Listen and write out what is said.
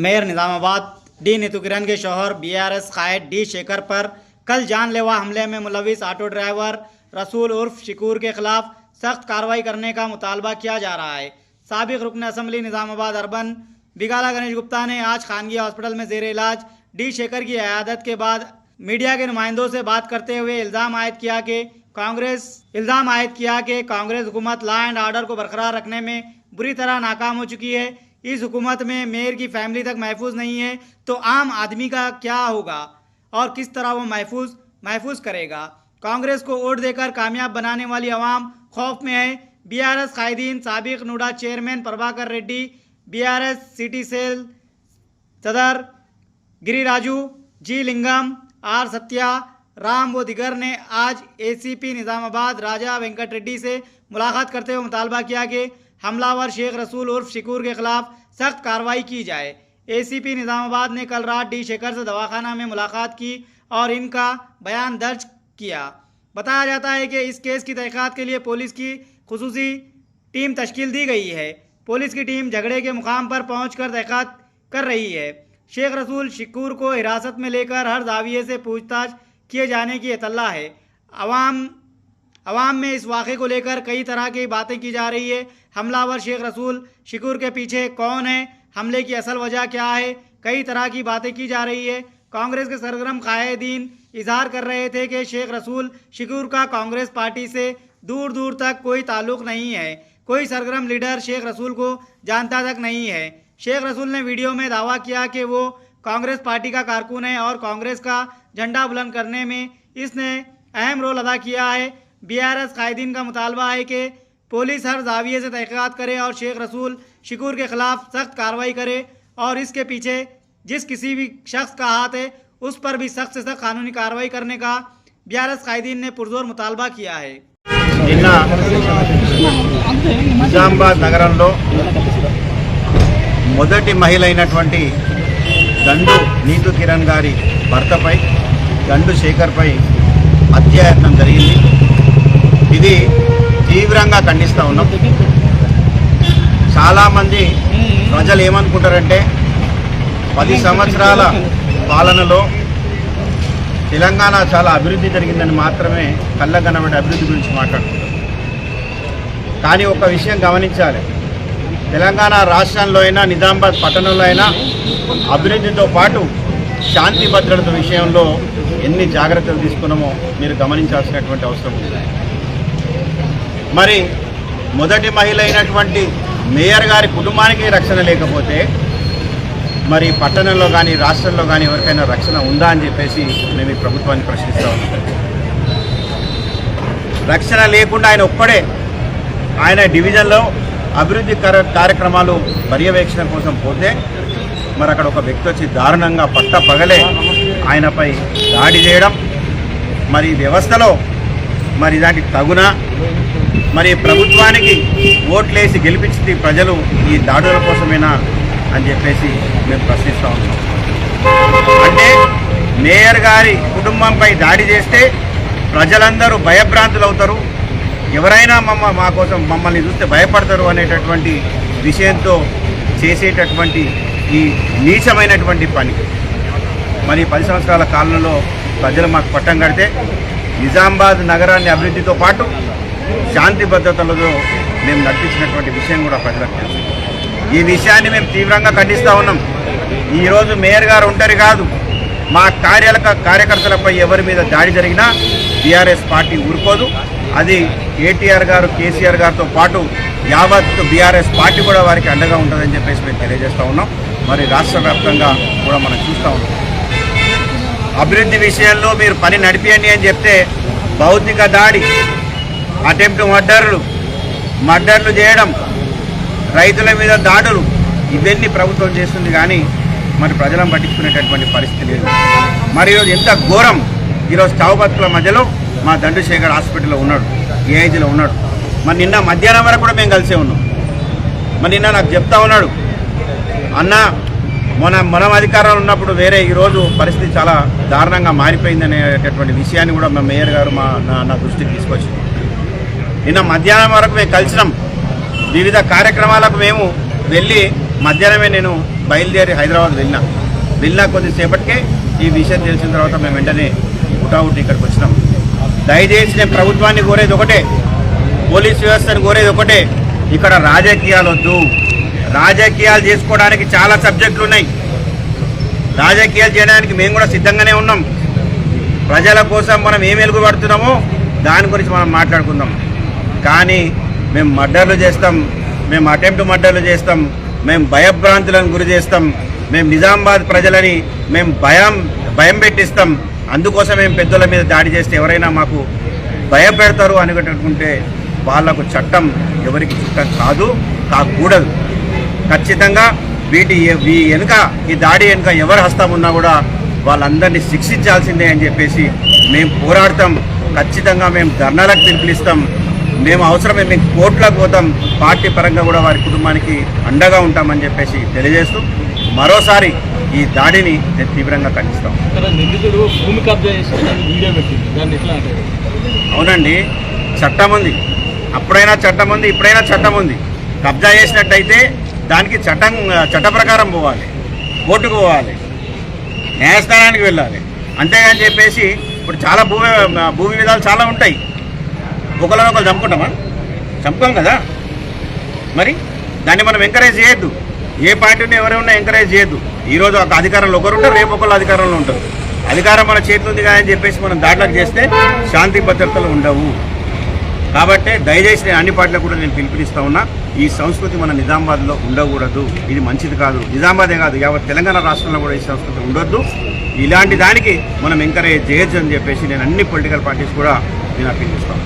Mayor Nizamabad D Neetu किरण के शौहर BRS कायद D Shekhar पर कल जानलेवा हमले में मुलविस ऑटो ड्राइवर रसूल उर्फ शिकूर के खिलाफ सख्त कार्रवाई करने का मुतालबा किया जा रहा है। साबिक रुकन असम्बली निजामाबाद अर्बन बिगाला गणेश गुप्ता ने आज खानगी हॉस्पिटल में जेर इलाज डी शेखर की अयादत के बाद मीडिया के नुमाइंदों से बात करते हुए इल्ज़ाम आयद किया कि कांग्रेस हुकूमत लॉ एंड ऑर्डर को बरकरार रखने में बुरी तरह नाकाम हो चुकी है। इस हुकूमत में मेयर की फैमिली तक महफूज नहीं है तो आम आदमी का क्या होगा और किस तरह वो महफूज करेगा। कांग्रेस को वोट देकर कामयाब बनाने वाली अवाम खौफ में है। बीआरएस कायदीन साबिक NUDA chairman Prabhakar Reddy, BRS city cell सदर गिरिराजू, जी लिंगम, आर सत्या राम व दिगर ने आज एसीपी निजामाबाद राजा वेंकट रेड्डी से मुलाकात करते हुए मुतालबा किया कि हमलावर शेख रसूल उर्फ शिकूर के खिलाफ सख्त कार्रवाई की जाए। एसीपी निजामाबाद ने कल रात डी शेखर से दवाखाना में मुलाकात की और इनका बयान दर्ज किया। बताया जाता है कि इस केस की तहकीकात के लिए पुलिस की खुसूसी टीम तश्कील दी गई है। पुलिस की टीम झगड़े के मुकाम पर पहुंचकर तहकीकात कर रही है। शेख रसूल शिकूर को हिरासत में लेकर हर जाविये से पूछताछ किए जाने की इत्तला है। अवाम में इस वाक़े को लेकर कई तरह की बातें की जा रही है। हमलावर शेख रसूल शिकूर के पीछे कौन है, हमले की असल वजह क्या है, कई तरह की बातें की जा रही है। कांग्रेस के सरगर्म कायदीन इजहार कर रहे थे कि शेख रसूल शिकूर का कांग्रेस पार्टी से दूर दूर तक कोई ताल्लुक़ नहीं है। कोई सरगर्म लीडर शेख रसूल को जानता तक नहीं है। शेख रसूल ने वीडियो में दावा किया कि वो कांग्रेस पार्टी का कारकुन है और कांग्रेस का झंडा बुलंद करने में इसने अहम रोल अदा किया है। बीआरएस कायदीन का मुतालबा है कि पुलिस हर जाविये से तहकीकात करे और शेख रसूल शिकूर के खिलाफ सख्त कार्रवाई करे और इसके पीछे जिस किसी भी शख्स का हाथ है उस पर भी सख्त से सख्त कानूनी कार्रवाई करने का बीआरएस कायदीन ने पुरजोर मुतालबा किया है। నిన్న నిజామాబాద్ నగరంలో మొదటి మహిళ అయినటువంటి దండు నీతూ కిరణ్ గారి భర్తపై దండు శేఖర్పై హత్యాయత్నం జరిగింది. ఇది తీవ్రంగా ఖండిస్తూ ఉన్నాం. చాలామంది ప్రజలు ఏమనుకుంటారంటే 10 సంవత్సరాల పాలనలో తెలంగాణ చాలా అభివృద్ధి జరిగిందని మాత్రమే కళ్ళగనబడి అభివృద్ధి గురించి మాట్లాడుతున్నారు. కానీ ఒక విషయం గమనించాలి, తెలంగాణ రాష్ట్రంలో అయినా నిజామాబాద్ పట్టణంలో అయినా అభివృద్ధితో పాటు శాంతి భద్రత విషయంలో ఎన్ని జాగ్రత్తలు తీసుకున్నామో మీరు గమనించాల్సినటువంటి అవసరం ఉంది. మరి మొదటి మహిళ అయినటువంటి మేయర్ గారి కుటుంబానికి రక్షణ లేకపోతే మరి పట్టణంలో కానీ రాష్ట్రంలో కానీ ఎవరికైనా రక్షణ ఉందా అని చెప్పేసి మేము ఈ ప్రభుత్వాన్ని ప్రశ్నిస్తూ ఉన్నాం. రక్షణ లేకుండా ఆయన ఒక్కడే ఆయన డివిజన్లో అభివృద్ధి కార్యక్రమాలు పర్యవేక్షణ కోసం పోతే మరి అక్కడ ఒక వ్యక్తి వచ్చి దారుణంగా పగలే ఆయనపై దాడి చేయడం, మరి వ్యవస్థలో మరి దానికి తగునా, మరి ప్రభుత్వానికి ఓట్లేసి గెలిపించి ప్రజలు ఈ దాడుల కోసమేనా అని చెప్పేసి మేము ప్రశ్నిస్తూ ఉన్నాం. అంటే మేయర్ గారి కుటుంబంపై దాడి చేస్తే ప్రజలందరూ భయభ్రాంతులు అవుతారు, ఎవరైనా మా కోసం మమ్మల్ని చూస్తే భయపడతారు అనేటటువంటి విషయంతో చేసేటటువంటి ఈ నీచమైనటువంటి పని మరి 10 సంవత్సరాల కాలంలో ప్రజలు మాకు పట్టం కడితే నిజామాబాద్ నగరాన్ని అభివృద్ధితో పాటు శాంతి భద్రతలతో మేము నడిపించినటువంటి విషయం కూడా ప్రజలకు తెలుసు. ఈ విషయాన్ని మేము తీవ్రంగా ఖండిస్తూ ఉన్నాం. ఈరోజు మేయర్ గారు ఒంటరి కాదు, మా కార్యకర్తలపై ఎవరి మీద దాడి జరిగినా బీఆర్ఎస్ పార్టీ ఊరుకోదు. అది కేటీఆర్ గారు, కేసీఆర్ గారితో పాటు యావత్ బీఆర్ఎస్ పార్టీ కూడా వారికి అండగా ఉంటుందని చెప్పేసి మేము తెలియజేస్తూ ఉన్నాం. మరి రాష్ట్ర వ్యాప్తంగా కూడా మనం చూస్తూ ఉన్నాం. అభివృద్ధి విషయంలో మీరు పని నడిపియండి అని చెప్తే భౌతిక దాడి, అటెంప్ట్ మర్డర్లు చేయడం, రైతుల మీద దాడులు ఇవన్నీ ప్రభుత్వం చేస్తుంది. కానీ మరి ప్రజలను పట్టించుకునేటటువంటి పరిస్థితి లేదు. మరి ఈరోజు ఎంత ఘోరం, ఈరోజు చావు బతుకుల మధ్యలో మా దండు శేఖర్ హాస్పిటల్లో ఉన్నాడు, ఏఐజీలో ఉన్నాడు. మరి నిన్న మధ్యాహ్నం వరకు కూడా మేము కలిసే ఉన్నాం. మరి నిన్న నాకు చెప్తా ఉన్నాడు, అన్న మనం అధికారంలో ఉన్నప్పుడు వేరే, ఈరోజు పరిస్థితి చాలా దారుణంగా మారిపోయిందనేటటువంటి విషయాన్ని కూడా మా మేయర్ గారు నా దృష్టికి తీసుకొచ్చింది. నిన్న మధ్యాహ్నం వరకు మేము కలిసినాం. వివిధ కార్యక్రమాలకు మేము వెళ్ళి మధ్యాహ్నమే నేను బయలుదేరి హైదరాబాద్ వెళ్ళినా కొద్దిసేపటికే ఈ విషయం తెలిసిన తర్వాత మేము వెంటనే హుటాహుటి ఇక్కడికి వచ్చినాం. దయచేసి నేను ప్రభుత్వాన్ని కోరేది ఒకటే, పోలీస్ వ్యవస్థను కోరేది ఒకటే, ఇక్కడ రాజకీయాలు వద్దు. రాజకీయాలు చేసుకోవడానికి చాలా సబ్జెక్టులు ఉన్నాయి. రాజకీయాలు చేయడానికి మేము కూడా సిద్ధంగానే ఉన్నాం. ప్రజల కోసం మనం ఏం వెలుగుపడుతున్నామో దాని గురించి మనం మాట్లాడుకుందాం. కానీ మేము మర్డర్లు చేస్తాం, మేము అటెంప్ట్ మర్డర్లు చేస్తాం, మేము భయభ్రాంతులను గురి చేస్తాం, మేము నిజామాబాద్ ప్రజలని మేము భయం పెట్టిస్తాం. అందుకోసం మేము పెద్దల మీద దాడి చేస్తే ఎవరైనా మాకు భయపెడతారు అనుకుంటే వాళ్లకు చట్టం ఎవరికి చుట్టం కాకూడదు. ఖచ్చితంగా ఈ దాడి వెనుక ఎవరు హస్తం ఉన్నా కూడా వాళ్ళందరినీ శిక్షించాల్సిందే అని చెప్పేసి మేము పోరాడతాం. ఖచ్చితంగా మేము ధర్నాలకు పిలుపునిస్తాం. మేము అవసరమే మేము కోర్టులకు పోతాం. పార్టీ పరంగా కూడా వారి కుటుంబానికి అండగా ఉంటామని చెప్పేసి తెలియజేస్తూ మరోసారి ఈ దాడిని తీవ్రంగా ఖండిస్తాం. అవునండి, చట్టం ఉంది, అప్పుడైనా చట్టం ఉంది, ఇప్పుడైనా చట్టం ఉంది. కబ్జా చేసినట్టయితే దానికి చట్ట ప్రకారం పోవాలి, కోర్టుకు పోవాలి, న్యాయస్థానానికి వెళ్ళాలి. అంతేగాని చెప్పేసి ఇప్పుడు చాలా భూ వివాదాలు చాలా ఉంటాయి. ఒకరినొకరు చంపుకోం కదా. మరి దాన్ని మనం ఎంకరేజ్ చేయొద్దు. ఏ పార్టీని ఎవరైనా ఎంకరేజ్ చేయొద్దు. ఈరోజు ఒక అధికారంలో ఒకరు ఉంటారు, రేపు ఒకళ్ళు అధికారంలో ఉంటారు. అధికారం మన చేతిలో ఉంది కానీ చెప్పేసి మనం దాడులకు చేస్తే శాంతి భద్రతలు ఉండవు. కాబట్టి దయచేసి నేను అన్ని పార్టీలకు కూడా నేను పిలుపునిస్తా ఉన్నా, ఈ సంస్కృతి మన నిజామాబాద్లో ఉండకూడదు. ఇది మంచిది కాదు. నిజామాబాదే కాదు, యావత్ తెలంగాణ రాష్ట్రంలో కూడా ఈ సంస్కృతి ఉండొద్దు. ఇలాంటి దానికి మనం ఎంకరేజ్ చేయొచ్చు అని చెప్పేసి నేను అన్ని పొలిటికల్ పార్టీస్ కూడా నేను అప్పీల్ చేస్తాను.